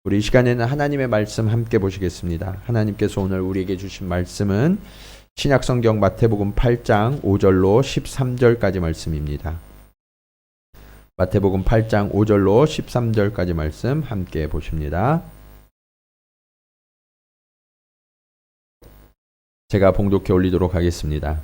우리 이 시간에는 하나님의 말씀 함께 보시겠습니다. 하나님께서 오늘 우리에게 주신 말씀은 신약성경 마태복음 8장 5절로 13절까지 말씀입니다. 마태복음 8장 5절로 13절까지 말씀 함께 보십니다. 제가 봉독해 올리도록 하겠습니다.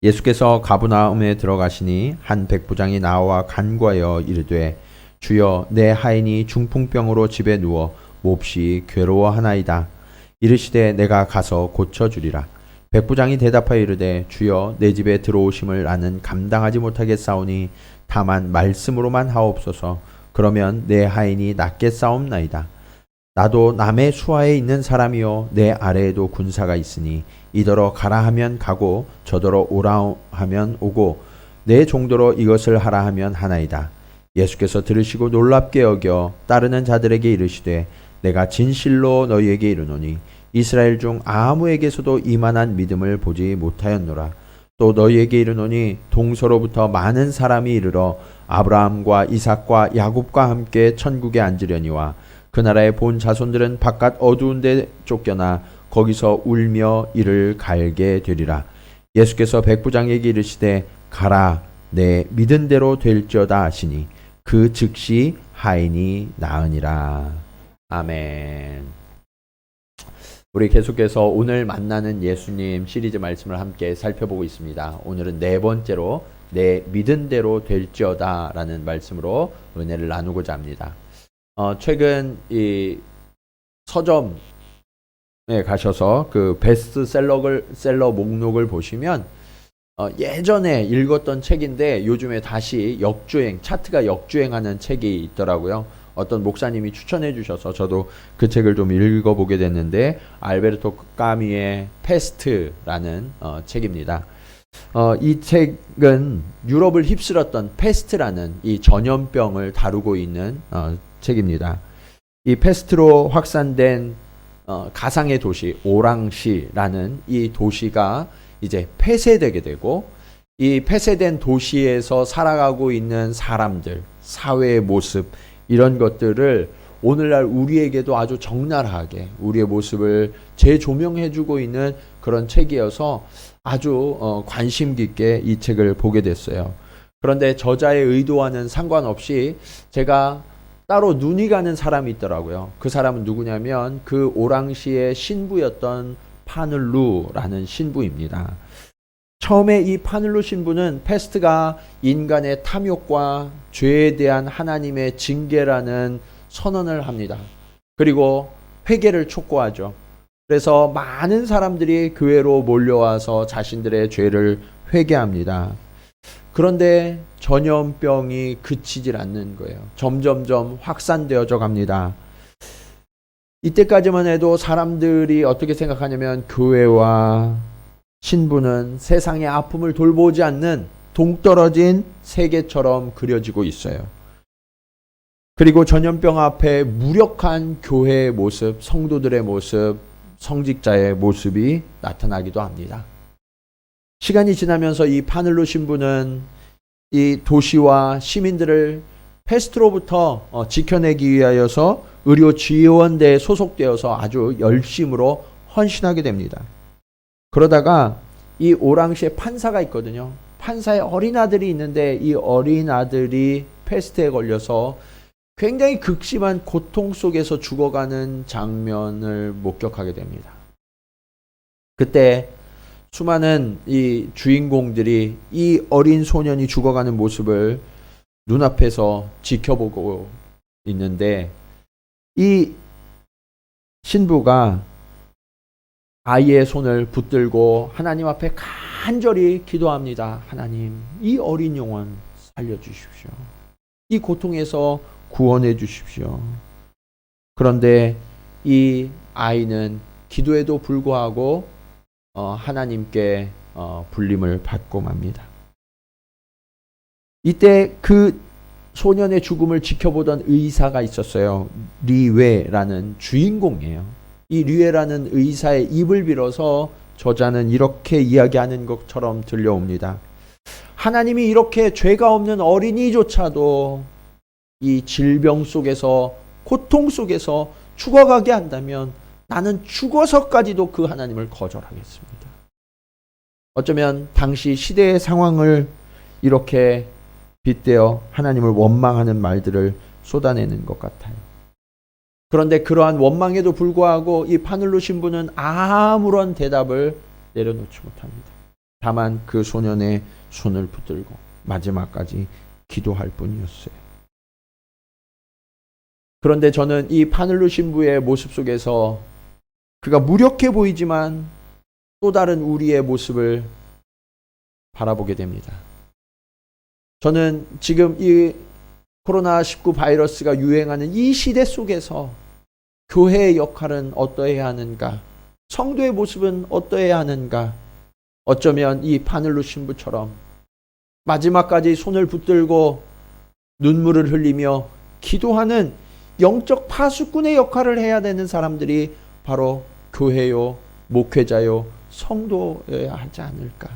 예수께서 가버나움에 들어가시니 한 백부장이 나와 간구하여 이르되 주여 내 하인이 중풍병으로 집에 누워 몹시 괴로워하나이다. 이르시되 내가 가서 고쳐주리라. 백부장이 대답하여 이르되 주여 내 집에 들어오심을 나는 감당하지 못하겠사오니 다만 말씀으로만 하옵소서. 그러면 내 하인이 낫겠사옵나이다. 나도 남의 수하에 있는 사람이요 내 아래에도 군사가 있으니 이더러 가라 하면 가고 저더러 오라 하면 오고 내 종도로 이것을 하라 하면 하나이다. 예수께서 들으시고 놀랍게 여겨 따르는 자들에게 이르시되 내가 진실로 너희에게 이르노니 이스라엘 중 아무에게서도 이만한 믿음을 보지 못하였노라. 또 너희에게 이르노니 동서로부터 많은 사람이 이르러 아브라함과 이삭과 야곱과 함께 천국에 앉으려니와 그 나라의 본 자손들은 바깥 어두운 데 쫓겨나 거기서 울며 이를 갈게 되리라. 예수께서 백부장에게 이르시되 가라 내 믿은 대로 될지어다 하시니 그 즉시 하인이 나으니라. 아멘. 우리 계속해서 오늘 만나는 예수님 시리즈 말씀을 함께 살펴보고 있습니다. 오늘은 네 번째로 내 믿은 대로 될지어다 라는 말씀으로 은혜를 나누고자 합니다. 최근 이 서점에 가셔서 그 베스트셀러 목록을 보시면 예전에 읽었던 책인데 요즘에 다시 차트가 역주행하는 책이 있더라고요. 어떤 목사님이 추천해 주셔서 저도 그 책을 좀 읽어보게 됐는데 알베르토 까미의 페스트라는 책입니다. 이 책은 유럽을 휩쓸었던 페스트라는 이 전염병을 다루고 있는 책입니다. 이 페스트로 확산된 가상의 도시 오랑시라는 이 도시가 이제 폐쇄되게 되고 이 폐쇄된 도시에서 살아가고 있는 사람들, 사회의 모습 이런 것들을 오늘날 우리에게도 아주 적나라하게 우리의 모습을 재조명해주고 있는 그런 책이어서 아주 관심 깊게 이 책을 보게 됐어요. 그런데 저자의 의도와는 상관없이 제가 따로 눈이 가는 사람이 있더라고요. 그 사람은 누구냐면 그 오랑시의 신부였던 파늘루라는 신부입니다. 처음에 이 파늘루 신부는 페스트가 인간의 탐욕과 죄에 대한 하나님의 징계라는 선언을 합니다. 그리고 회개를 촉구하죠. 그래서 많은 사람들이 교회로 몰려와서 자신들의 죄를 회개합니다. 그런데 전염병이 그치질 않는 거예요. 점점점 확산되어져 갑니다. 이때까지만 해도 사람들이 어떻게 생각하냐면 교회와 신부는 세상의 아픔을 돌보지 않는 동떨어진 세계처럼 그려지고 있어요. 그리고 전염병 앞에 무력한 교회의 모습, 성도들의 모습, 성직자의 모습이 나타나기도 합니다. 시간이 지나면서 이 파늘루 신부는 이 도시와 시민들을 페스트로부터 지켜내기 위하여서 의료 지원대에 소속되어서 아주 열심으로 헌신하게 됩니다. 그러다가 이 오랑시에 판사가 있거든요. 판사의 어린 아들이 있는데 이 어린 아들이 페스트에 걸려서 굉장히 극심한 고통 속에서 죽어가는 장면을 목격하게 됩니다. 그때 수많은 이 주인공들이 이 어린 소년이 죽어가는 모습을 눈앞에서 지켜보고 있는데 이 신부가 아이의 손을 붙들고 하나님 앞에 간절히 기도합니다. 하나님, 이 어린 영혼 살려주십시오. 이 고통에서 구원해 주십시오. 그런데 이 아이는 기도에도 불구하고 하나님께 불림을 받고 맙니다. 이때 그 소년의 죽음을 지켜보던 의사가 있었어요. 리웨라는 주인공이에요. 이 리웨라는 의사의 입을 빌어서 저자는 이렇게 이야기하는 것처럼 들려옵니다. 하나님이 이렇게 죄가 없는 어린이조차도 이 질병 속에서 고통 속에서 죽어가게 한다면 나는 죽어서까지도 그 하나님을 거절하겠습니다. 어쩌면 당시 시대의 상황을 이렇게 빗대어 하나님을 원망하는 말들을 쏟아내는 것 같아요. 그런데 그러한 원망에도 불구하고 이 파눌로 신부는 아무런 대답을 내려놓지 못합니다. 다만 그 소년의 손을 붙들고 마지막까지 기도할 뿐이었어요. 그런데 저는 이 파눌로 신부의 모습 속에서 그가 무력해 보이지만 또 다른 우리의 모습을 바라보게 됩니다. 저는 지금 이 코로나19 바이러스가 유행하는 이 시대 속에서 교회의 역할은 어떠해야 하는가? 성도의 모습은 어떠해야 하는가? 어쩌면 이 파눌로 신부처럼 마지막까지 손을 붙들고 눈물을 흘리며 기도하는 영적 파수꾼의 역할을 해야 되는 사람들이 바로 교회요, 목회자요, 성도여야 하지 않을까?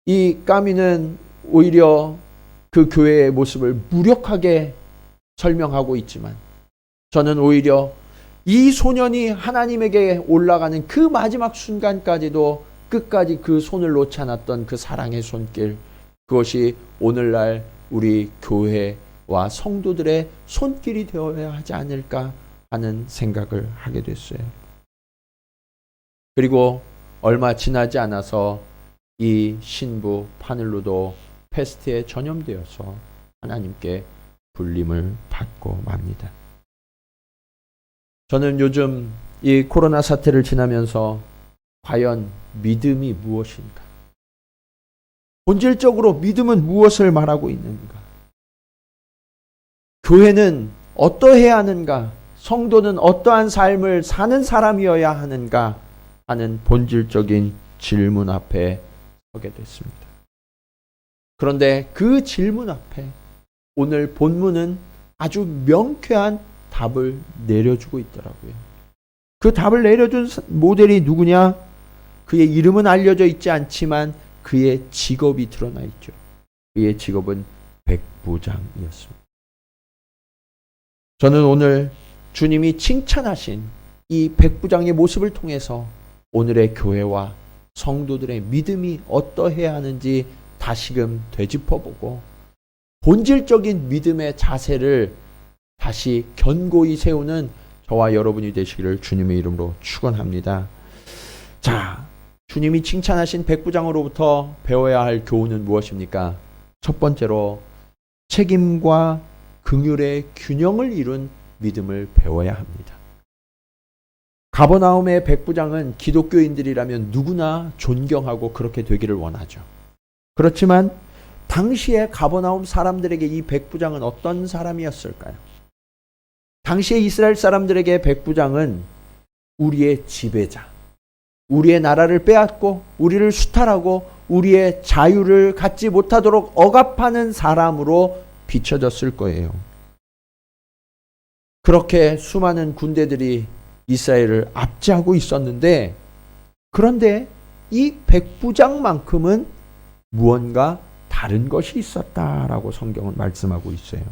이 까미는 오히려 그 교회의 모습을 무력하게 설명하고 있지만 저는 오히려 이 소년이 하나님에게 올라가는 그 마지막 순간까지도 끝까지 그 손을 놓지 않았던 그 사랑의 손길, 그것이 오늘날 우리 교회와 성도들의 손길이 되어야 하지 않을까 하는 생각을 하게 됐어요. 그리고 얼마 지나지 않아서 이 신부 파눌로도 패스트에 전염되어서 하나님께 불림을 받고 맙니다. 저는 요즘 이 코로나 사태를 지나면서 과연 믿음이 무엇인가? 본질적으로 믿음은 무엇을 말하고 있는가? 교회는 어떠해야 하는가? 성도는 어떠한 삶을 사는 사람이어야 하는가? 하는 본질적인 질문 앞에 서게 됐습니다. 그런데 그 질문 앞에 오늘 본문은 아주 명쾌한 답을 내려주고 있더라고요. 그 답을 내려준 모델이 누구냐? 그의 이름은 알려져 있지 않지만 그의 직업이 드러나 있죠. 그의 직업은 백부장이었습니다. 저는 오늘 주님이 칭찬하신 이 백부장의 모습을 통해서 오늘의 교회와 성도들의 믿음이 어떠해야 하는지 다시금 되짚어보고 본질적인 믿음의 자세를 다시 견고히 세우는 저와 여러분이 되시기를 주님의 이름으로 축원합니다. 자, 주님이 칭찬하신 백부장으로부터 배워야 할 교훈은 무엇입니까? 첫 번째로 책임과 긍휼의 균형을 이룬 믿음을 배워야 합니다. 가버나움의 백부장은 기독교인들이라면 누구나 존경하고 그렇게 되기를 원하죠. 그렇지만 당시에 가버나움 사람들에게 이 백부장은 어떤 사람이었을까요? 당시에 이스라엘 사람들에게 백부장은 우리의 지배자, 우리의 나라를 빼앗고 우리를 수탈하고 우리의 자유를 갖지 못하도록 억압하는 사람으로 비춰졌을 거예요. 그렇게 수많은 군대들이 이스라엘을 압제하고 있었는데, 그런데 이 백부장만큼은 무언가 다른 것이 있었다라고 성경은 말씀하고 있어요.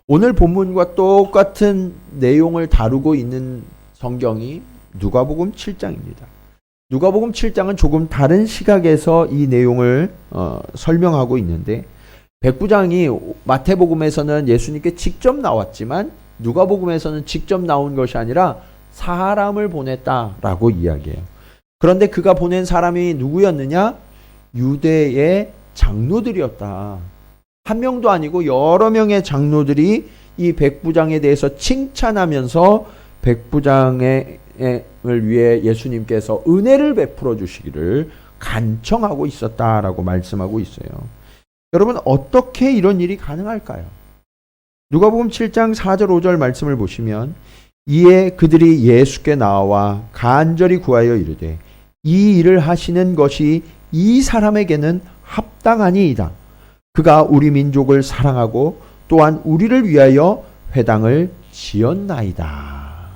오늘 본문과 똑같은 내용을 다루고 있는 성경이 누가복음 7장입니다. 누가복음 7장은 조금 다른 시각에서 이 내용을 설명하고 있는데, 백부장이 마태복음에서는 예수님께 직접 나왔지만 누가복음에서는 직접 나온 것이 아니라 사람을 보냈다라고 이야기해요. 그런데 그가 보낸 사람이 누구였느냐? 유대의 장로들이었다. 한 명도 아니고 여러 명의 장로들이 이 백부장에 대해서 칭찬하면서 백부장을 위해 예수님께서 은혜를 베풀어 주시기를 간청하고 있었다라고 말씀하고 있어요. 여러분, 어떻게 이런 일이 가능할까요? 누가복음 7장 4절 5절 말씀을 보시면, 이에 그들이 예수께 나와 간절히 구하여 이르되 이 일을 하시는 것이 이 사람에게는 합당하니이다. 그가 우리 민족을 사랑하고 또한 우리를 위하여 회당을 지었나이다.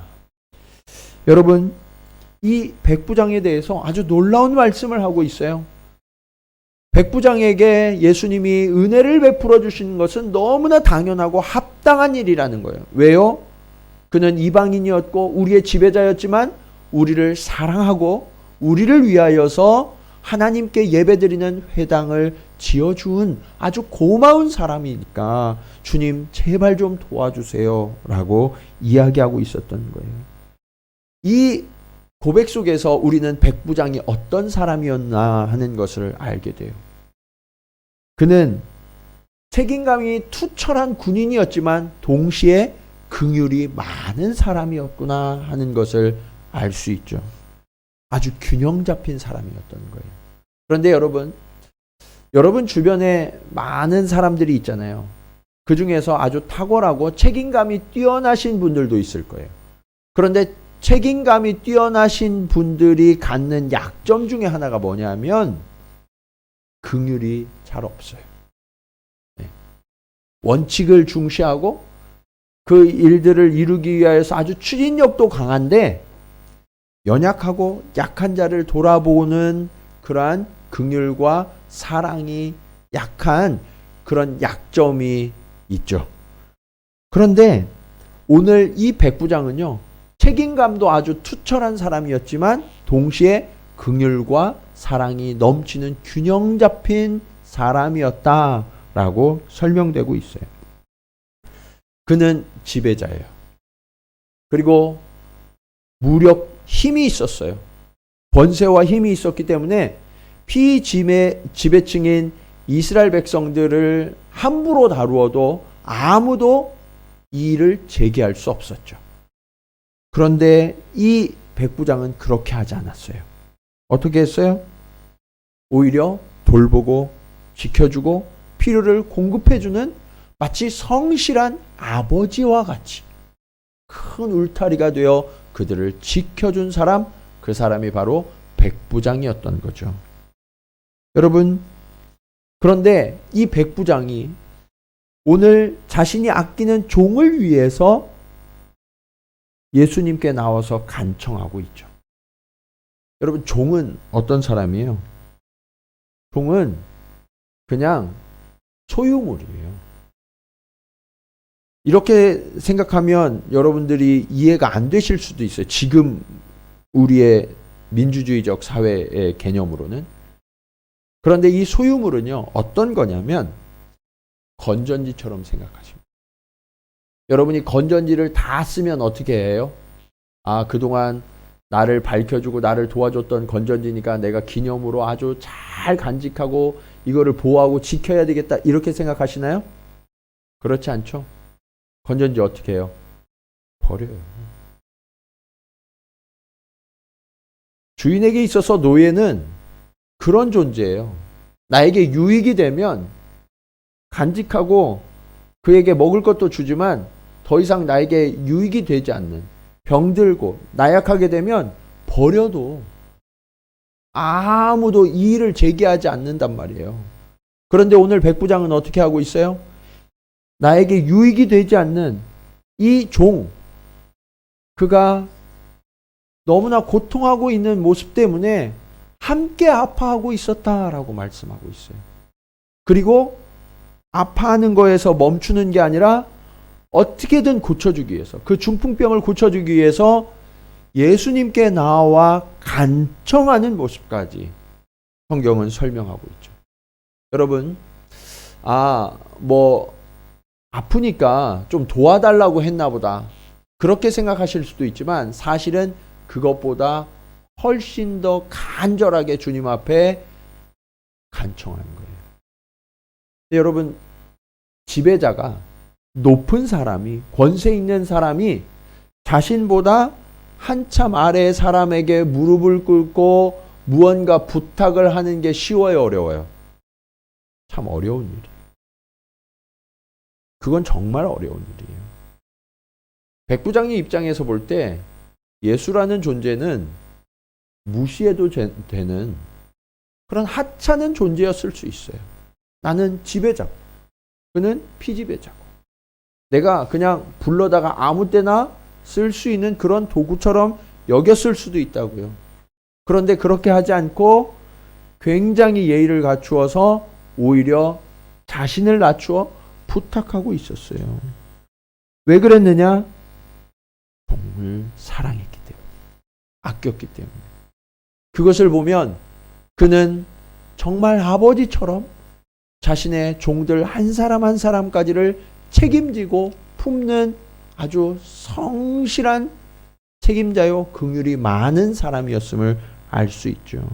여러분, 이 백부장에 대해서 아주 놀라운 말씀을 하고 있어요. 백부장에게 예수님이 은혜를 베풀어 주시는 것은 너무나 당연하고 합당한 일이라는 거예요. 왜요? 그는 이방인이었고 우리의 지배자였지만 우리를 사랑하고 우리를 위하여서 하나님께 예배드리는 회당을 지어준 아주 고마운 사람이니까 주님 제발 좀 도와주세요 라고 이야기하고 있었던 거예요. 이 고백 속에서 우리는 백부장이 어떤 사람이었나 하는 것을 알게 돼요. 그는 책임감이 투철한 군인이었지만 동시에 긍휼이 많은 사람이었구나 하는 것을 알 수 있죠. 아주 균형 잡힌 사람이었던 거예요. 그런데 여러분 주변에 많은 사람들이 있잖아요. 그 중에서 아주 탁월하고 책임감이 뛰어나신 분들도 있을 거예요. 그런데 책임감이 뛰어나신 분들이 갖는 약점 중에 하나가 뭐냐면 긍휼이 잘 없어요. 원칙을 중시하고 그 일들을 이루기 위해서 아주 추진력도 강한데 연약하고 약한 자를 돌아보는 그러한 긍휼과 사랑이 약한 그런 약점이 있죠. 그런데 오늘 이 백부장은요, 책임감도 아주 투철한 사람이었지만 동시에 긍휼과 사랑이 넘치는 균형 잡힌 사람이었다라고 설명되고 있어요. 그는 지배자예요. 그리고 무력, 힘이 있었어요. 권세와 힘이 있었기 때문에 피지배층인 이스라엘 백성들을 함부로 다루어도 아무도 이 일을 제기할 수 없었죠. 그런데 이 백부장은 그렇게 하지 않았어요. 어떻게 했어요? 오히려 돌보고 지켜주고 필요를 공급해주는 마치 성실한 아버지와 같이 큰 울타리가 되어 그들을 지켜준 사람, 그 사람이 바로 백부장이었던 거죠. 여러분, 그런데 이 백부장이 오늘 자신이 아끼는 종을 위해서 예수님께 나와서 간청하고 있죠. 여러분, 종은 어떤 사람이에요? 종은 그냥 소유물이에요. 이렇게 생각하면 여러분들이 이해가 안 되실 수도 있어요. 지금 우리의 민주주의적 사회의 개념으로는. 그런데 이 소유물은요, 어떤 거냐면 건전지처럼 생각하십니다. 여러분이 건전지를 다 쓰면 어떻게 해요? 아, 그동안 나를 밝혀주고 나를 도와줬던 건전지니까 내가 기념으로 아주 잘 간직하고 이거를 보호하고 지켜야 되겠다, 이렇게 생각하시나요? 그렇지 않죠? 건전지 어떻게 해요? 버려요. 주인에게 있어서 노예는 그런 존재예요. 나에게 유익이 되면 간직하고 그에게 먹을 것도 주지만 더 이상 나에게 유익이 되지 않는, 병들고 나약하게 되면 버려도 아무도 이의를 제기하지 않는단 말이에요. 그런데 오늘 백부장은 어떻게 하고 있어요? 나에게 유익이 되지 않는 이 종, 그가 너무나 고통하고 있는 모습 때문에 함께 아파하고 있었다라고 말씀하고 있어요. 그리고 아파하는 거에서 멈추는 게 아니라 어떻게든 고쳐주기 위해서, 그 중풍병을 고쳐주기 위해서 예수님께 나와 간청하는 모습까지 성경은 설명하고 있죠. 여러분, 아프니까 좀 도와달라고 했나 보다, 그렇게 생각하실 수도 있지만 사실은 그것보다 훨씬 더 간절하게 주님 앞에 간청하는 거예요. 여러분, 지배자가, 높은 사람이, 권세 있는 사람이 자신보다 한참 아래의 사람에게 무릎을 꿇고 무언가 부탁을 하는 게 쉬워요, 어려워요? 참 어려운 일이에요. 그건 정말 어려운 일이에요. 백부장의 입장에서 볼 때 예수라는 존재는 무시해도 되는 그런 하찮은 존재였을 수 있어요. 나는 지배자고, 그는 피지배자고, 내가 그냥 불러다가 아무 때나 쓸 수 있는 그런 도구처럼 여겼을 수도 있다고요. 그런데 그렇게 하지 않고 굉장히 예의를 갖추어서 오히려 자신을 낮추어 부탁하고 있었어요. 왜 그랬느냐? 종을 사랑했기 때문에, 아꼈기 때문에. 그것을 보면 그는 정말 아버지처럼 자신의 종들 한 사람 한 사람까지를 책임지고 품는 아주 성실한 책임자요 긍휼이 많은 사람이었음을 알 수 있죠.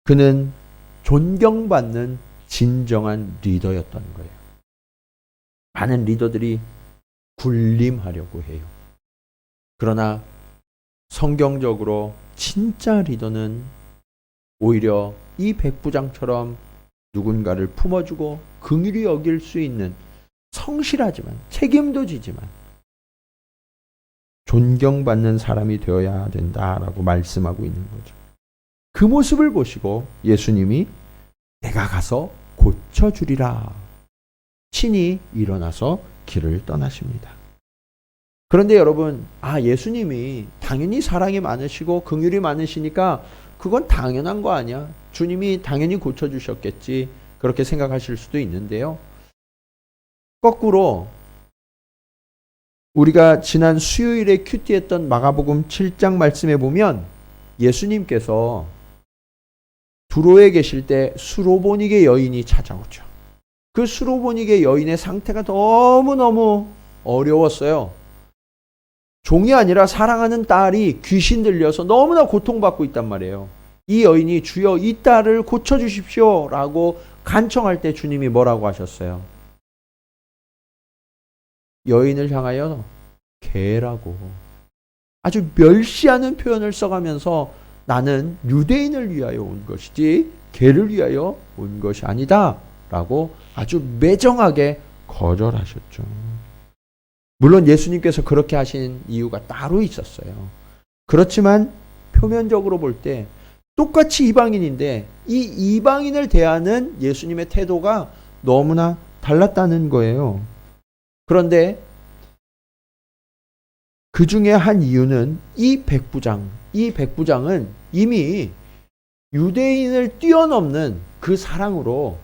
그는 존경받는 진정한 리더였던 거예요. 많은 리더들이 군림하려고 해요. 그러나 성경적으로 진짜 리더는 오히려 이 백부장처럼 누군가를 품어주고 긍휼히 여길 수 있는 성실하지만 책임도 지지만 존경받는 사람이 되어야 된다라고 말씀하고 있는 거죠. 그 모습을 보시고 예수님이 내가 가서 고쳐주리라 친히 일어나서 길을 떠나십니다. 그런데 여러분, 예수님이 당연히 사랑이 많으시고 긍휼이 많으시니까 그건 당연한 거 아니야? 주님이 당연히 고쳐주셨겠지. 그렇게 생각하실 수도 있는데요. 거꾸로 우리가 지난 수요일에 큐티했던 마가복음 7장 말씀에 보면 예수님께서 두로에 계실 때 수로보니게 여인이 찾아오죠. 그 수로보니게 여인의 상태가 너무너무 어려웠어요. 종이 아니라 사랑하는 딸이 귀신 들려서 너무나 고통받고 있단 말이에요. 이 여인이 주여 이 딸을 고쳐주십시오 라고 간청할 때 주님이 뭐라고 하셨어요? 여인을 향하여 개라고 아주 멸시하는 표현을 써가면서 나는 유대인을 위하여 온 것이지 개를 위하여 온 것이 아니다 라고 아주 매정하게 거절하셨죠. 물론 예수님께서 그렇게 하신 이유가 따로 있었어요. 그렇지만 표면적으로 볼 때 똑같이 이방인인데 이 이방인을 대하는 예수님의 태도가 너무나 달랐다는 거예요. 그런데 그 중에 한 이유는 이 백부장은 이미 유대인을 뛰어넘는 그 사랑으로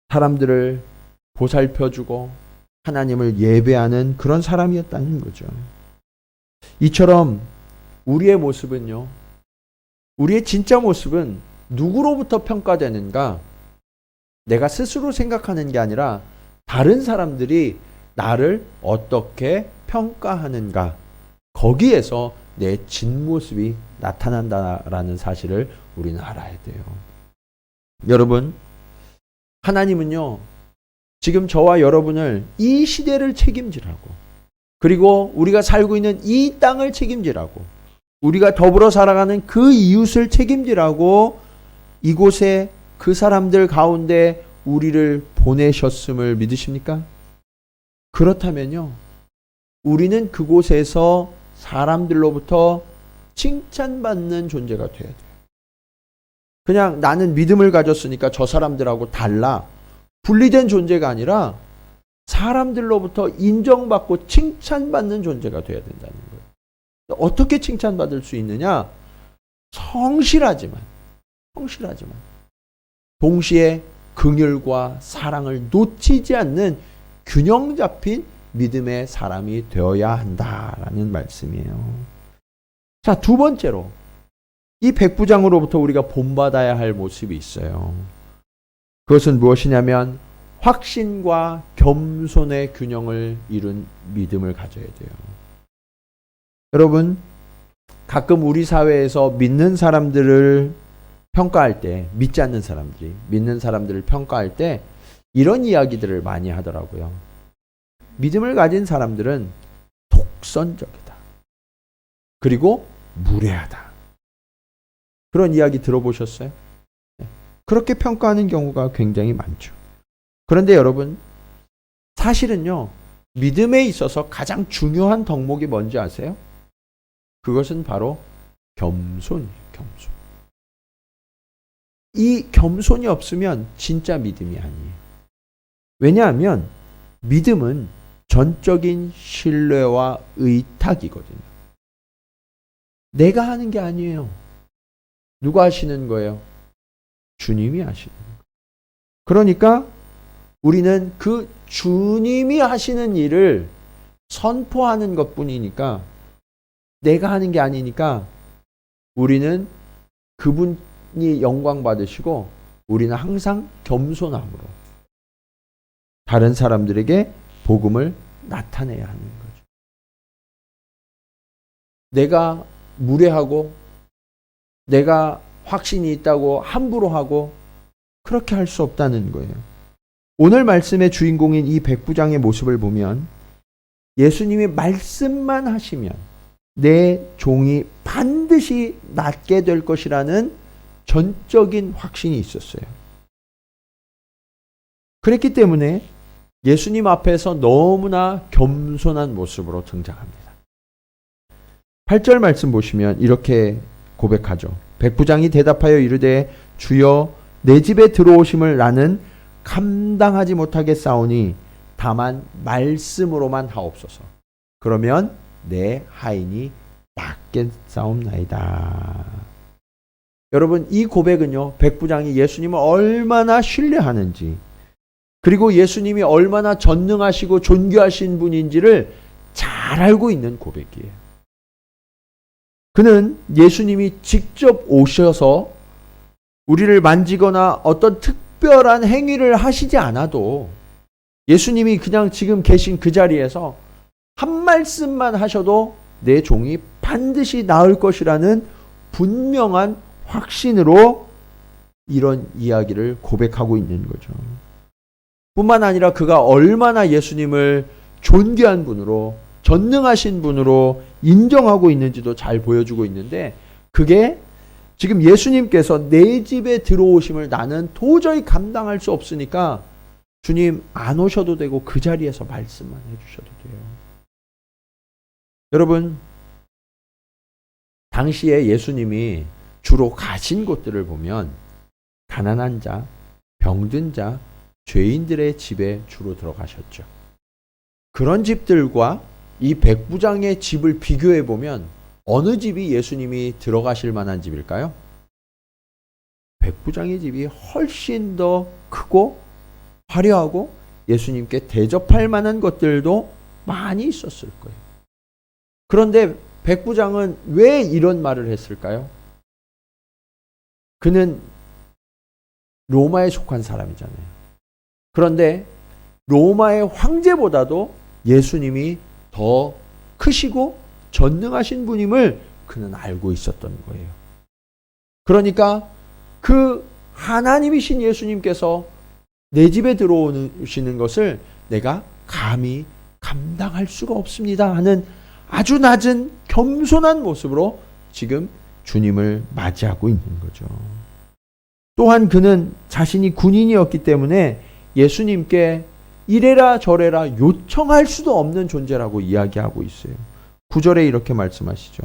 사람들을 보살펴주고 하나님을 예배하는 그런 사람이었다는 거죠. 이처럼 우리의 모습은요, 우리의 진짜 모습은 누구로부터 평가되는가? 내가 스스로 생각하는 게 아니라 다른 사람들이 나를 어떻게 평가하는가? 거기에서 내 진모습이 나타난다라는 사실을 우리는 알아야 돼요. 여러분, 하나님은요, 지금 저와 여러분을 이 시대를 책임지라고, 그리고 우리가 살고 있는 이 땅을 책임지라고, 우리가 더불어 살아가는 그 이웃을 책임지라고 이곳에 그 사람들 가운데 우리를 보내셨음을 믿으십니까? 그렇다면요, 우리는 그곳에서 사람들로부터 칭찬받는 존재가 돼야 돼요. 그냥 나는 믿음을 가졌으니까 저 사람들하고 달라, 분리된 존재가 아니라 사람들로부터 인정받고 칭찬받는 존재가 돼야 된다는 거예요. 어떻게 칭찬받을 수 있느냐? 성실하지만 동시에 긍휼과 사랑을 놓치지 않는 균형 잡힌 믿음의 사람이 되어야 한다라는 말씀이에요. 자, 두 번째로 이 백부장으로부터 우리가 본받아야 할 모습이 있어요. 그것은 무엇이냐면 확신과 겸손의 균형을 이룬 믿음을 가져야 돼요. 여러분, 가끔 우리 사회에서 믿는 사람들을 평가할 때, 믿지 않는 사람들이 믿는 사람들을 평가할 때 이런 이야기들을 많이 하더라고요. 믿음을 가진 사람들은 독선적이다. 그리고 무례하다. 그런 이야기 들어보셨어요? 그렇게 평가하는 경우가 굉장히 많죠. 그런데 여러분, 사실은요, 믿음에 있어서 가장 중요한 덕목이 뭔지 아세요? 그것은 바로 겸손이에요. 겸손. 이 겸손이 없으면 진짜 믿음이 아니에요. 왜냐하면 믿음은 전적인 신뢰와 의탁이거든요. 내가 하는 게 아니에요. 누가 하시는 거예요? 주님이 하시는 거예요. 그러니까 우리는 그 주님이 하시는 일을 선포하는 것뿐이니까, 내가 하는 게 아니니까 우리는 그분이 영광 받으시고 우리는 항상 겸손함으로 다른 사람들에게 복음을 나타내야 하는 거죠. 내가 무례하고 내가 확신이 있다고 함부로 하고 그렇게 할 수 없다는 거예요. 오늘 말씀의 주인공인 이 백부장의 모습을 보면 예수님이 말씀만 하시면 내 종이 반드시 낫게 될 것이라는 전적인 확신이 있었어요. 그랬기 때문에 예수님 앞에서 너무나 겸손한 모습으로 등장합니다. 8절 말씀 보시면 이렇게 고백하죠. 백부장이 대답하여 이르되 주여 내 집에 들어오심을 나는 감당하지 못하겠사오니 다만 말씀으로만 하옵소서. 그러면 내 하인이 낫겠사옵나이다. 여러분, 이 고백은요, 백부장이 예수님을 얼마나 신뢰하는지, 그리고 예수님이 얼마나 전능하시고 존귀하신 분인지를 잘 알고 있는 고백이에요. 그는 예수님이 직접 오셔서 우리를 만지거나 어떤 특별한 행위를 하시지 않아도 예수님이 그냥 지금 계신 그 자리에서 한 말씀만 하셔도 내 종이 반드시 나을 것이라는 분명한 확신으로 이런 이야기를 고백하고 있는 거죠. 뿐만 아니라 그가 얼마나 예수님을 존귀한 분으로, 전능하신 분으로 인정하고 있는지도 잘 보여주고 있는데, 그게 지금 예수님께서 내 집에 들어오심을 나는 도저히 감당할 수 없으니까 주님 안 오셔도 되고 그 자리에서 말씀만 해주셔도 돼요. 여러분, 당시에 예수님이 주로 가신 곳들을 보면 가난한 자, 병든 자, 죄인들의 집에 주로 들어가셨죠. 그런 집들과 이 백부장의 집을 비교해 보면 어느 집이 예수님이 들어가실 만한 집일까요? 백부장의 집이 훨씬 더 크고 화려하고 예수님께 대접할 만한 것들도 많이 있었을 거예요. 그런데 백부장은 왜 이런 말을 했을까요? 그는 로마에 속한 사람이잖아요. 그런데 로마의 황제보다도 예수님이 더 크시고 전능하신 분임을 그는 알고 있었던 거예요. 그러니까 그 하나님이신 예수님께서 내 집에 들어오시는 것을 내가 감히 감당할 수가 없습니다 하는 아주 낮은 겸손한 모습으로 지금 주님을 맞이하고 있는 거죠. 또한 그는 자신이 군인이었기 때문에 예수님께 이래라 저래라 요청할 수도 없는 존재라고 이야기하고 있어요. 9절에 이렇게 말씀하시죠.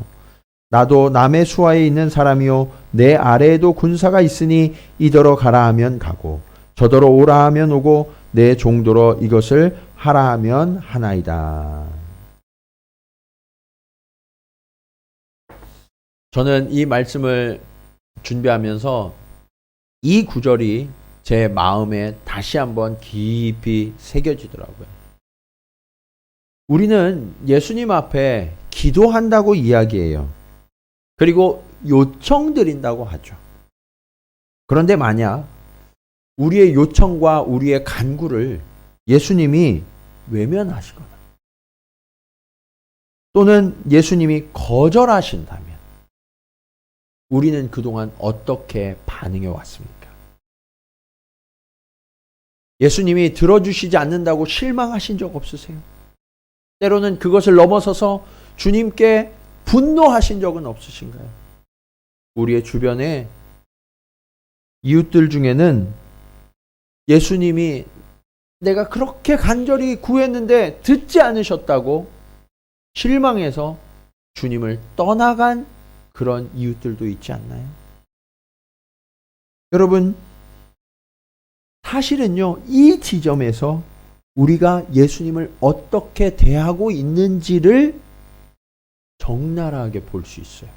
나도 남의 수하에 있는 사람이요 내 아래에도 군사가 있으니 이더러 가라 하면 가고 저더러 오라 하면 오고 내 종더러 이것을 하라 하면 하나이다. 저는 이 말씀을 준비하면서 이 구절이 제 마음에 다시 한번 깊이 새겨지더라고요. 우리는 예수님 앞에 기도한다고 이야기해요. 그리고 요청드린다고 하죠. 그런데 만약 우리의 요청과 우리의 간구를 예수님이 외면하시거나 또는 예수님이 거절하신다면 우리는 그동안 어떻게 반응해 왔습니까? 예수님이 들어주시지 않는다고 실망하신 적 없으세요? 때로는 그것을 넘어서서 주님께 분노하신 적은 없으신가요? 우리의 주변에 이웃들 중에는 예수님이 내가 그렇게 간절히 구했는데 듣지 않으셨다고 실망해서 주님을 떠나간 그런 이웃들도 있지 않나요? 여러분, 사실은요, 이 지점에서 우리가 예수님을 어떻게 대하고 있는지를 적나라하게 볼 수 있어요.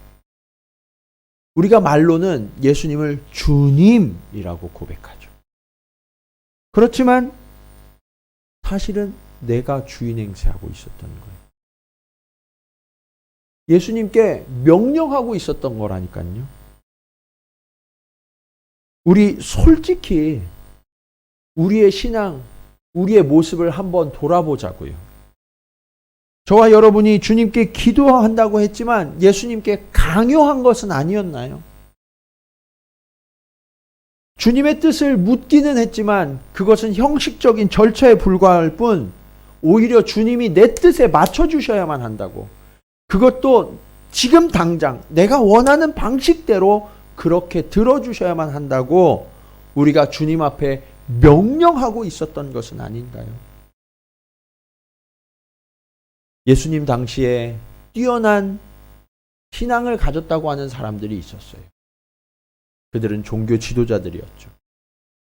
우리가 말로는 예수님을 주님이라고 고백하죠. 그렇지만 사실은 내가 주인 행세하고 있었던 거예요. 예수님께 명령하고 있었던 거라니까요. 우리 솔직히 우리의 신앙, 우리의 모습을 한번 돌아보자고요. 저와 여러분이 주님께 기도한다고 했지만 예수님께 강요한 것은 아니었나요? 주님의 뜻을 묻기는 했지만 그것은 형식적인 절차에 불과할 뿐 오히려 주님이 내 뜻에 맞춰주셔야만 한다고. 그것도 지금 당장 내가 원하는 방식대로 그렇게 들어주셔야만 한다고 우리가 주님 앞에 명령하고 있었던 것은 아닌가요? 예수님 당시에 뛰어난 신앙을 가졌다고 하는 사람들이 있었어요. 그들은 종교 지도자들이었죠.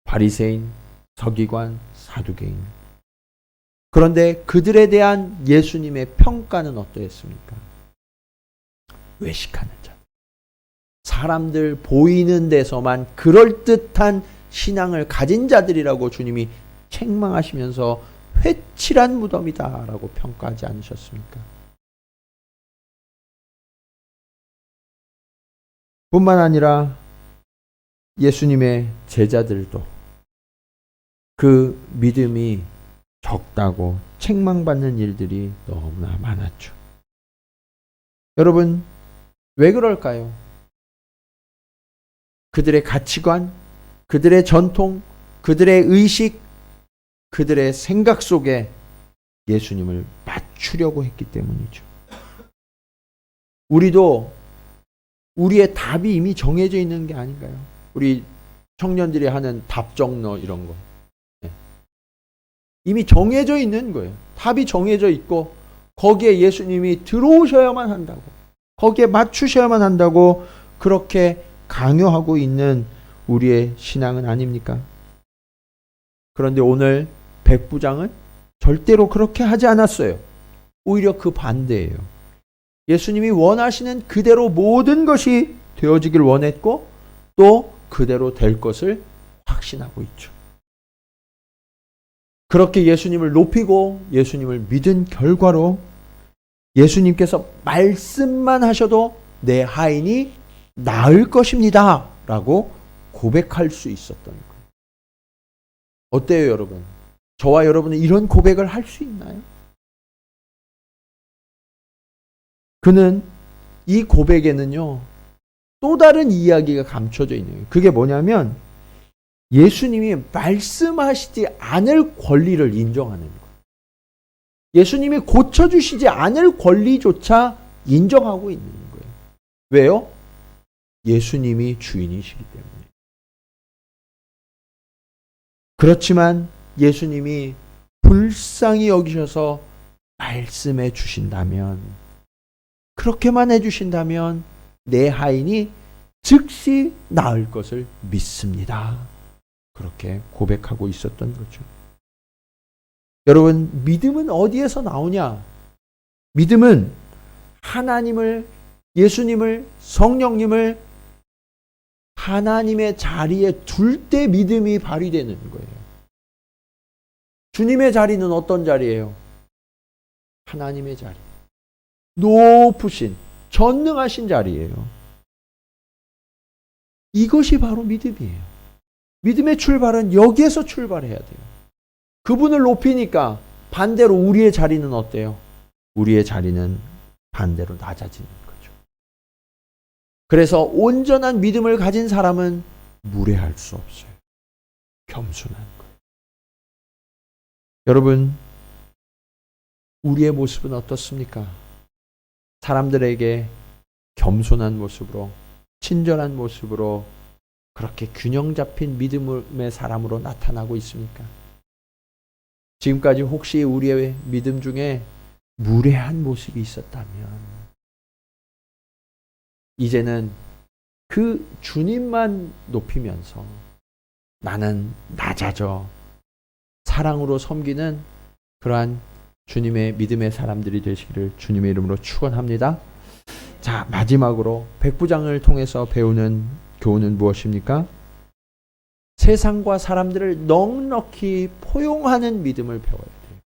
바리새인, 서기관, 사두개인. 그런데 그들에 대한 예수님의 평가는 어떠했습니까? 외식하는 자. 사람들 보이는 데서만 그럴듯한 신앙을 가진 자들이라고 주님이 책망하시면서 회칠한 무덤이다라고 평가하지 않으셨습니까? 뿐만 아니라 예수님의 제자들도 그 믿음이 적다고 책망받는 일들이 너무나 많았죠. 여러분, 왜 그럴까요? 그들의 가치관, 그들의 전통, 그들의 의식, 그들의 생각 속에 예수님을 맞추려고 했기 때문이죠. 우리도 우리의 답이 이미 정해져 있는 게 아닌가요? 우리 청년들이 하는 답정너 이런 거. 이미 정해져 있는 거예요. 답이 정해져 있고 거기에 예수님이 들어오셔야만 한다고, 거기에 맞추셔야만 한다고 그렇게 강요하고 있는 우리의 신앙은 아닙니까? 그런데 오늘 백부장은 절대로 그렇게 하지 않았어요. 오히려 그 반대예요. 예수님이 원하시는 그대로 모든 것이 되어지길 원했고 또 그대로 될 것을 확신하고 있죠. 그렇게 예수님을 높이고 예수님을 믿은 결과로 예수님께서 말씀만 하셔도 내 하인이 나을 것입니다 라고 고백할 수 있었던 거예요. 어때요, 여러분? 저와 여러분은 이런 고백을 할 수 있나요? 그는 이 고백에는요, 또 다른 이야기가 감춰져 있는 거예요. 그게 뭐냐면 예수님이 말씀하시지 않을 권리를 인정하는 거예요. 예수님이 고쳐주시지 않을 권리조차 인정하고 있는 거예요. 왜요? 예수님이 주인이시기 때문에. 그렇지만 예수님이 불쌍히 여기셔서 말씀해 주신다면, 그렇게만 해주신다면 내 하인이 즉시 나을 것을 믿습니다. 그렇게 고백하고 있었던 거죠. 여러분, 믿음은 어디에서 나오냐? 믿음은 하나님을, 예수님을, 성령님을 하나님의 자리에 둘 때 믿음이 발휘되는 거예요. 주님의 자리는 어떤 자리예요? 하나님의 자리. 높으신, 전능하신 자리예요. 이것이 바로 믿음이에요. 믿음의 출발은 여기에서 출발해야 돼요. 그분을 높이니까 반대로 우리의 자리는 어때요? 우리의 자리는 반대로 낮아지는 거죠. 그래서 온전한 믿음을 가진 사람은 무례할 수 없어요. 겸손한 거예요. 여러분, 우리의 모습은 어떻습니까? 사람들에게 겸손한 모습으로, 친절한 모습으로 그렇게 균형 잡힌 믿음의 사람으로 나타나고 있습니까? 지금까지 혹시 우리의 믿음 중에 무례한 모습이 있었다면 이제는 그 주님만 높이면서 나는 낮아져 사랑으로 섬기는 그러한 주님의 믿음의 사람들이 되시기를 주님의 이름으로 축원합니다. 자, 마지막으로 백부장을 통해서 배우는 교훈은 무엇입니까? 세상과 사람들을 넉넉히 포용하는 믿음을 배워야 돼요.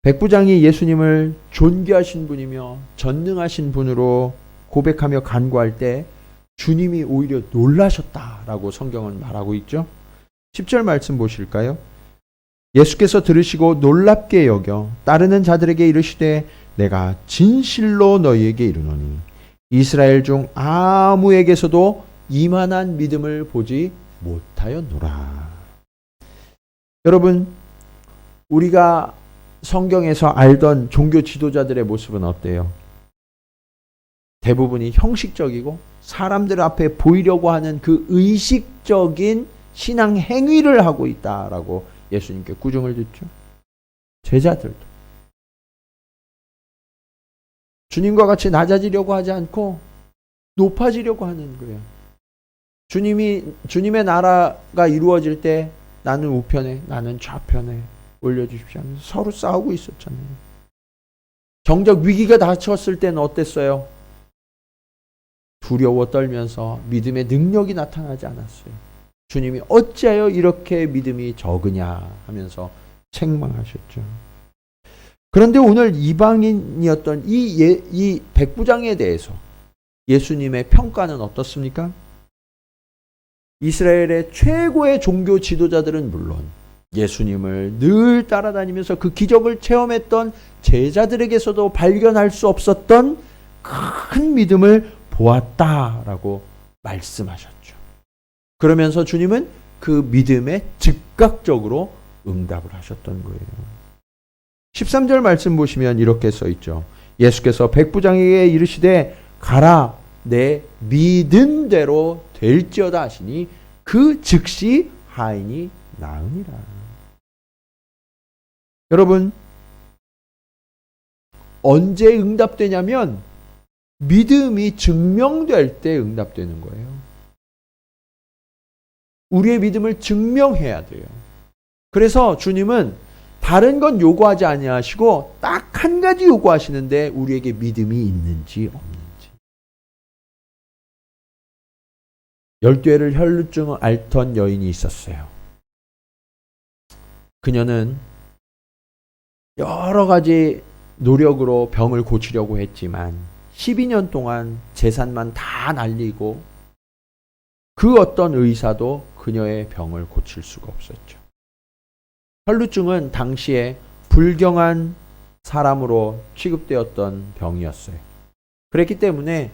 백부장이 예수님을 존귀하신 분이며 전능하신 분으로 고백하며 간구할 때 주님이 오히려 놀라셨다라고 성경은 말하고 있죠. 10절 말씀 보실까요? 예수께서 들으시고 놀랍게 여겨 따르는 자들에게 이르시되 내가 진실로 너희에게 이르노니 이스라엘 중 아무에게서도 이만한 믿음을 보지 못하였노라. 여러분, 우리가 성경에서 알던 종교 지도자들의 모습은 어때요? 대부분이 형식적이고 사람들 앞에 보이려고 하는 그 의식적인 신앙 행위를 하고 있다라고 예수님께 꾸중을 듣죠. 제자들도 주님과 같이 낮아지려고 하지 않고 높아지려고 하는 거예요. 주님의 나라가 이루어질 때 나는 우편에, 나는 좌편에 올려주십시오 하면서 서로 싸우고 있었잖아요. 정적 위기가 닥쳤을 때는 어땠어요? 두려워 떨면서 믿음의 능력이 나타나지 않았어요. 주님이 어찌하여 이렇게 믿음이 적으냐 하면서 책망하셨죠. 그런데 오늘 이방인이었던 이 백부장에 대해서 예수님의 평가는 어떻습니까? 이스라엘의 최고의 종교 지도자들은 물론 예수님을 늘 따라다니면서 그 기적을 체험했던 제자들에게서도 발견할 수 없었던 큰 믿음을 보았다라고 말씀하셨죠. 그러면서 주님은 그 믿음에 즉각적으로 응답을 하셨던 거예요. 13절 말씀 보시면 이렇게 써 있죠. 예수께서 백부장에게 이르시되 가라 내 믿은 대로 될지어다 하시니 그 즉시 하인이 나으니라. 여러분, 언제 응답되냐면 믿음이 증명될 때 응답되는 거예요. 우리의 믿음을 증명해야 돼요. 그래서 주님은 다른 건 요구하지 아니하시고 딱 한 가지 요구하시는데 우리에게 믿음이 있는지 없는지. 12해를 혈루증을 앓던 여인이 있었어요. 그녀는 여러 가지 노력으로 병을 고치려고 했지만 12년 동안 재산만 다 날리고 그 어떤 의사도 그녀의 병을 고칠 수가 없었죠. 혈루증은 당시에 불경한 사람으로 취급되었던 병이었어요. 그랬기 때문에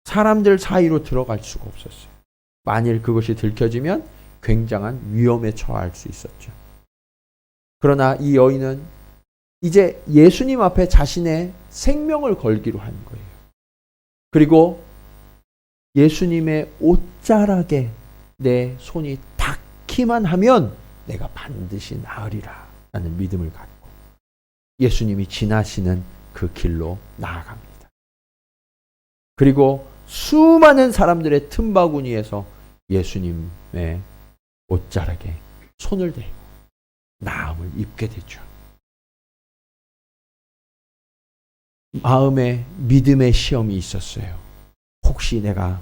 사람들 사이로 들어갈 수가 없었어요. 만일 그것이 들켜지면 굉장한 위험에 처할 수 있었죠. 그러나 이 여인은 이제 예수님 앞에 자신의 생명을 걸기로 한 거예요. 그리고 예수님의 옷자락에 내 손이 닿기만 하면 내가 반드시 나으리라 라는 믿음을 갖고 예수님이 지나시는 그 길로 나아갑니다. 그리고 수많은 사람들의 틈바구니에서 예수님의 옷자락에 손을 대고 나음을 입게 되죠. 마음에 믿음의 시험이 있었어요. 혹시 내가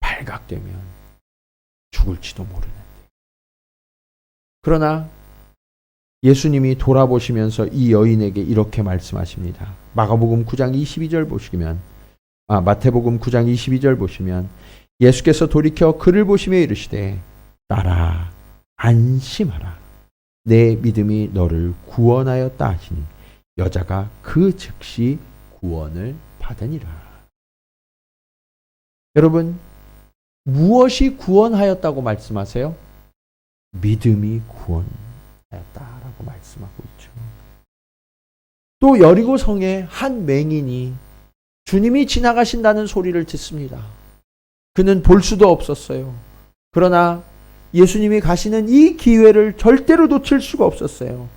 발각되면 죽을지도 모르는데. 그러나 예수님이 돌아보시면서 이 여인에게 이렇게 말씀하십니다. 마태복음 9장 22절 보시면 예수께서 돌이켜 그를 보시며 이르시되 딸아 안심하라 내 믿음이 너를 구원하였다 하시니 여자가 그 즉시 구원을 받으니라. 여러분, 무엇이 구원하였다고 말씀하세요? 믿음이 구원하였다라고 말씀하고 있죠. 또 여리고 성에 한 맹인이 주님이 지나가신다는 소리를 듣습니다. 그는 볼 수도 없었어요. 그러나 예수님이 가시는 이 기회를 절대로 놓칠 수가 없었어요.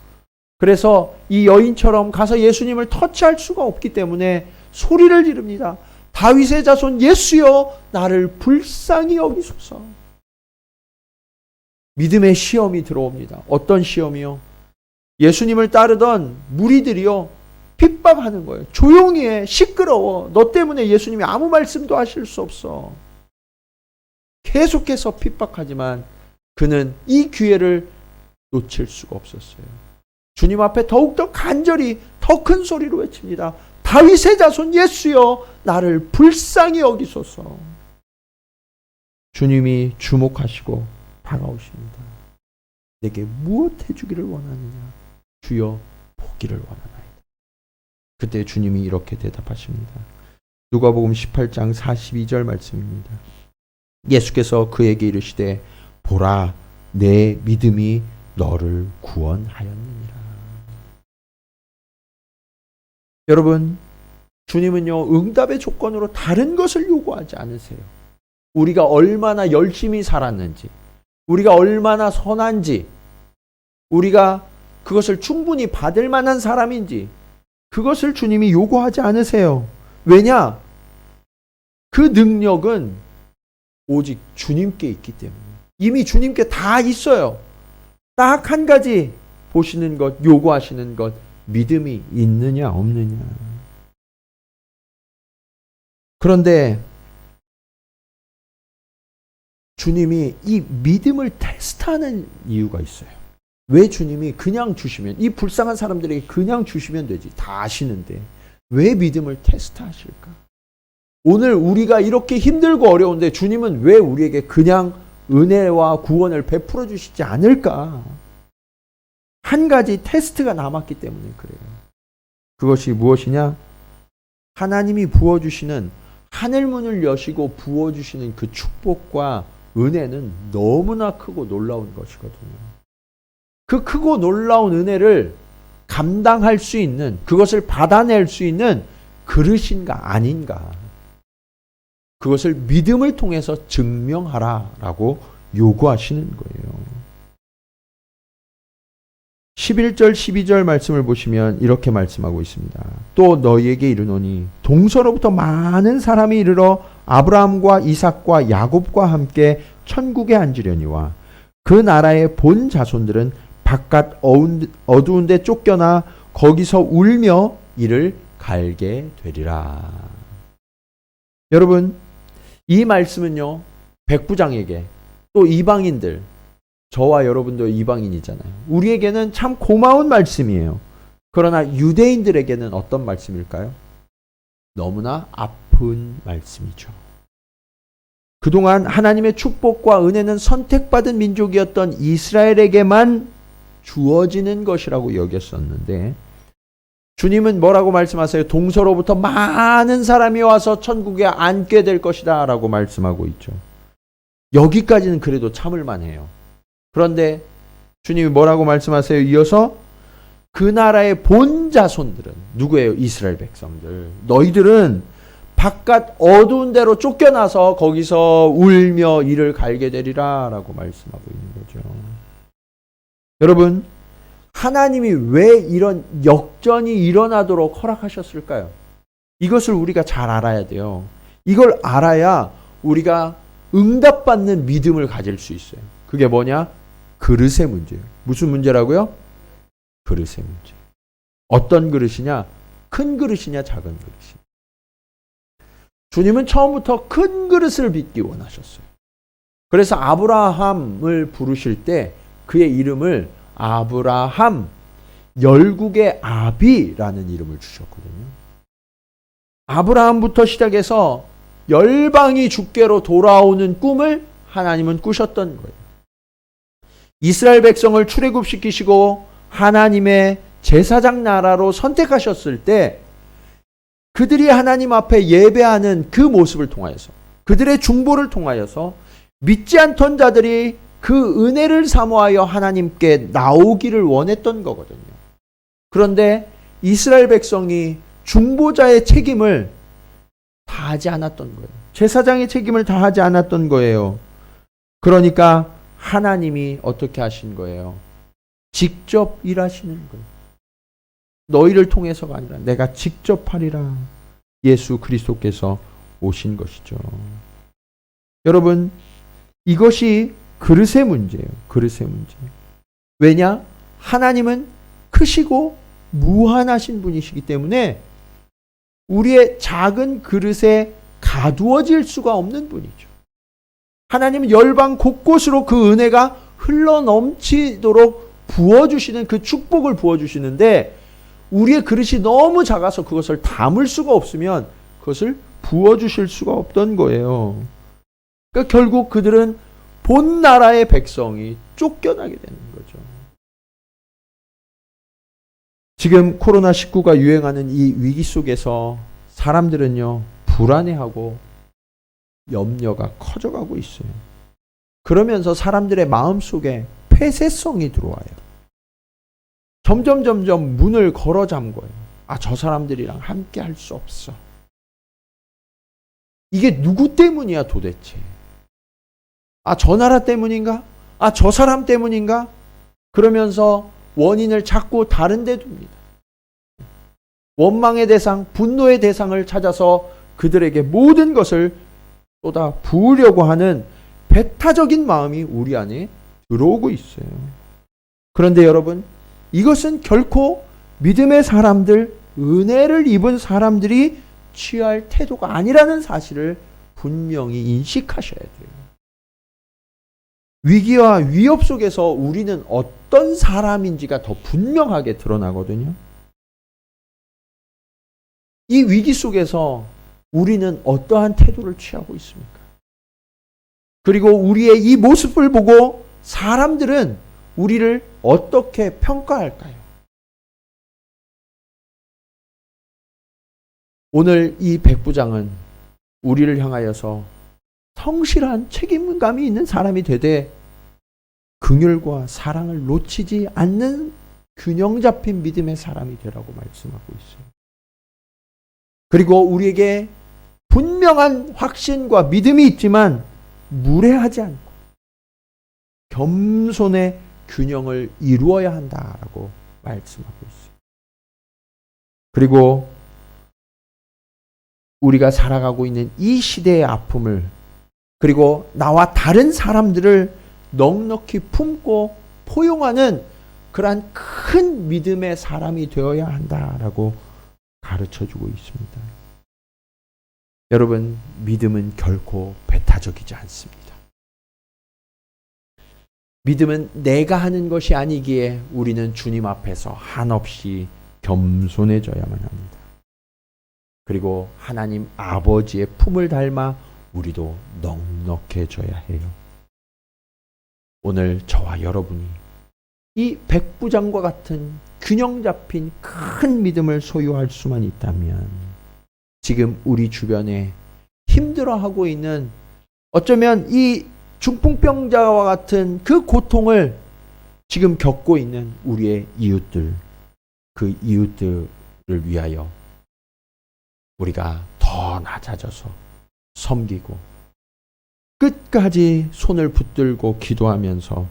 그래서 이 여인처럼 가서 예수님을 터치할 수가 없기 때문에 소리를 지릅니다. 다윗의 자손 예수여 나를 불쌍히 여기소서. 믿음의 시험이 들어옵니다. 어떤 시험이요? 예수님을 따르던 무리들이요 핍박하는 거예요. 조용히 해. 시끄러워. 너 때문에 예수님이 아무 말씀도 하실 수 없어. 계속해서 핍박하지만 그는 이 기회를 놓칠 수가 없었어요. 주님 앞에 더욱더 간절히 더 큰 소리로 외칩니다. 다윗의 자손 예수여, 나를 불쌍히 여기소서. 주님이 주목하시고 다가오십니다. 내게 무엇 해주기를 원하느냐? 주여, 보기를 원하나이다. 그때 주님이 이렇게 대답하십니다. 누가복음 18장 42절 말씀입니다. 예수께서 그에게 이르시되 보라, 내 믿음이 너를 구원하였느니라. 여러분, 주님은요, 응답의 조건으로 다른 것을 요구하지 않으세요. 우리가 얼마나 열심히 살았는지, 우리가 얼마나 선한지, 우리가 그것을 충분히 받을 만한 사람인지, 그것을 주님이 요구하지 않으세요. 왜냐? 그 능력은 오직 주님께 있기 때문에. 이미 주님께 다 있어요. 딱 한 가지 보시는 것, 요구하시는 것, 믿음이 있느냐 없느냐. 그런데 주님이 이 믿음을 테스트하는 이유가 있어요. 왜 주님이 그냥 주시면, 이 불쌍한 사람들에게 그냥 주시면 되지, 다 아시는데 왜 믿음을 테스트하실까? 오늘 우리가 이렇게 힘들고 어려운데 주님은 왜 우리에게 그냥 은혜와 구원을 베풀어 주시지 않을까? 한 가지 테스트가 남았기 때문에 그래요. 그것이 무엇이냐? 하나님이 부어주시는, 하늘문을 여시고 부어주시는 그 축복과 은혜는 너무나 크고 놀라운 것이거든요. 그 크고 놀라운 은혜를 감당할 수 있는, 그것을 받아낼 수 있는 그릇인가 아닌가, 그것을 믿음을 통해서 증명하라라고 요구하시는 거예요. 11절 12절 말씀을 보시면 이렇게 말씀하고 있습니다. 또 너희에게 이르노니 동서로부터 많은 사람이 이르러 아브라함과 이삭과 야곱과 함께 천국에 앉으려니와 그 나라의 본 자손들은 바깥 어두운 데 쫓겨나 거기서 울며 이를 갈게 되리라. 여러분, 이 말씀은요, 백부장에게, 또 이방인들, 저와 여러분도 이방인이잖아요. 우리에게는 참 고마운 말씀이에요. 그러나 유대인들에게는 어떤 말씀일까요? 너무나 아픈 말씀이죠. 그동안 하나님의 축복과 은혜는 선택받은 민족이었던 이스라엘에게만 주어지는 것이라고 여겼었는데, 주님은 뭐라고 말씀하세요? 동서로부터 많은 사람이 와서 천국에 앉게 될 것이다 라고 말씀하고 있죠. 여기까지는 그래도 참을만 해요. 그런데 주님이 뭐라고 말씀하세요? 이어서 그 나라의 본 자손들은 누구예요? 이스라엘 백성들. 너희들은 바깥 어두운 데로 쫓겨나서 거기서 울며 이를 갈게 되리라 라고 말씀하고 있는 거죠. 여러분, 하나님이 왜 이런 역전이 일어나도록 허락하셨을까요? 이것을 우리가 잘 알아야 돼요. 이걸 알아야 우리가 응답받는 믿음을 가질 수 있어요. 그게 뭐냐? 그릇의 문제예요. 무슨 문제라고요? 그릇의 문제. 어떤 그릇이냐? 큰 그릇이냐, 작은 그릇이냐. 주님은 처음부터 큰 그릇을 빚기 원하셨어요. 그래서 아브라함을 부르실 때 그의 이름을 아브라함, 열국의 아비라는 이름을 주셨거든요. 아브라함부터 시작해서 열방이 주께로 돌아오는 꿈을 하나님은 꾸셨던 거예요. 이스라엘 백성을 출애굽시키시고 하나님의 제사장 나라로 선택하셨을 때 그들이 하나님 앞에 예배하는 그 모습을 통하여서, 그들의 중보를 통하여서 믿지 않던 자들이 그 은혜를 사모하여 하나님께 나오기를 원했던 거거든요. 그런데 이스라엘 백성이 중보자의 책임을 다하지 않았던 거예요. 제사장의 책임을 다하지 않았던 거예요. 그러니까 하나님이 어떻게 하신 거예요? 직접 일하시는 거예요. 너희를 통해서가 아니라 내가 직접 하리라. 예수 그리스도께서 오신 것이죠. 여러분, 이것이 그릇의 문제예요. 그릇의 문제. 왜냐? 하나님은 크시고 무한하신 분이시기 때문에 우리의 작은 그릇에 가두어질 수가 없는 분이죠. 하나님은 열방 곳곳으로 그 은혜가 흘러넘치도록 부어주시는 그 축복을 부어주시는데 우리의 그릇이 너무 작아서 그것을 담을 수가 없으면 그것을 부어주실 수가 없던 거예요. 그러니까 결국 그들은 본 나라의 백성이 쫓겨나게 되는 거죠. 지금 코로나19가 유행하는 이 위기 속에서 사람들은요, 불안해하고 염려가 커져가고 있어요. 그러면서 사람들의 마음속에 폐쇄성이 들어와요. 점점 문을 걸어 잠궈요. 저 사람들이랑 함께 할 수 없어. 이게 누구 때문이야 도대체? 저 나라 때문인가? 저 사람 때문인가? 그러면서 원인을 자꾸 다른 데 둡니다. 원망의 대상, 분노의 대상을 찾아서 그들에게 모든 것을 쏟아 부으려고 하는 배타적인 마음이 우리 안에 들어오고 있어요. 그런데 여러분, 이것은 결코 믿음의 사람들, 은혜를 입은 사람들이 취할 태도가 아니라는 사실을 분명히 인식하셔야 돼요. 위기와 위협 속에서 우리는 어떤 사람인지가 더 분명하게 드러나거든요. 이 위기 속에서 우리는 어떠한 태도를 취하고 있습니까? 그리고 우리의 이 모습을 보고 사람들은 우리를 어떻게 평가할까요? 오늘 이 백부장은 우리를 향하여서 성실한 책임감이 있는 사람이 되되 긍휼과 사랑을 놓치지 않는 균형 잡힌 믿음의 사람이 되라고 말씀하고 있어요. 그리고 우리에게 분명한 확신과 믿음이 있지만 무례하지 않고 겸손의 균형을 이루어야 한다라고 말씀하고 있어요. 그리고 우리가 살아가고 있는 이 시대의 아픔을 그리고 나와 다른 사람들을 넉넉히 품고 포용하는 그러한 큰 믿음의 사람이 되어야 한다라고 가르쳐주고 있습니다. 여러분, 믿음은 결코 배타적이지 않습니다. 믿음은 내가 하는 것이 아니기에 우리는 주님 앞에서 한없이 겸손해져야만 합니다. 그리고 하나님 아버지의 품을 닮아 우리도 넉넉해져야 해요. 오늘 저와 여러분이 이 백부장과 같은 균형 잡힌 큰 믿음을 소유할 수만 있다면 지금 우리 주변에 힘들어하고 있는 어쩌면 이 중풍병자와 같은 그 고통을 지금 겪고 있는 우리의 이웃들, 그 이웃들을 위하여 우리가 더 낮아져서 섬기고 끝까지 손을 붙들고 기도하면서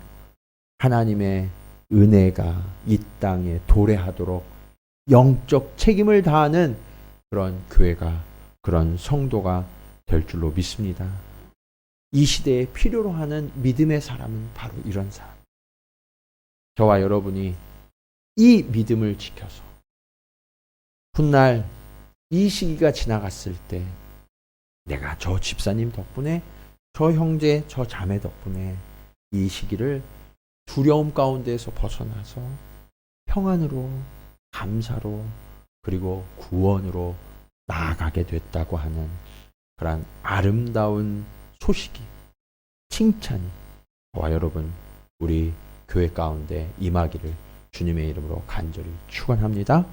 하나님의 은혜가 이 땅에 도래하도록 영적 책임을 다하는 그런 교회가, 그런 성도가 될 줄로 믿습니다. 이 시대에 필요로 하는 믿음의 사람은 바로 이런 사람. 저와 여러분이 이 믿음을 지켜서 훗날 이 시기가 지나갔을 때 내가 저 집사님 덕분에, 저 형제, 저 자매 덕분에 이 시기를 두려움 가운데에서 벗어나서 평안으로, 감사로, 그리고 구원으로 나아가게 됐다고 하는 그런 아름다운 소식이, 칭찬이 저와 여러분, 우리 교회 가운데 임하기를 주님의 이름으로 간절히 축원합니다.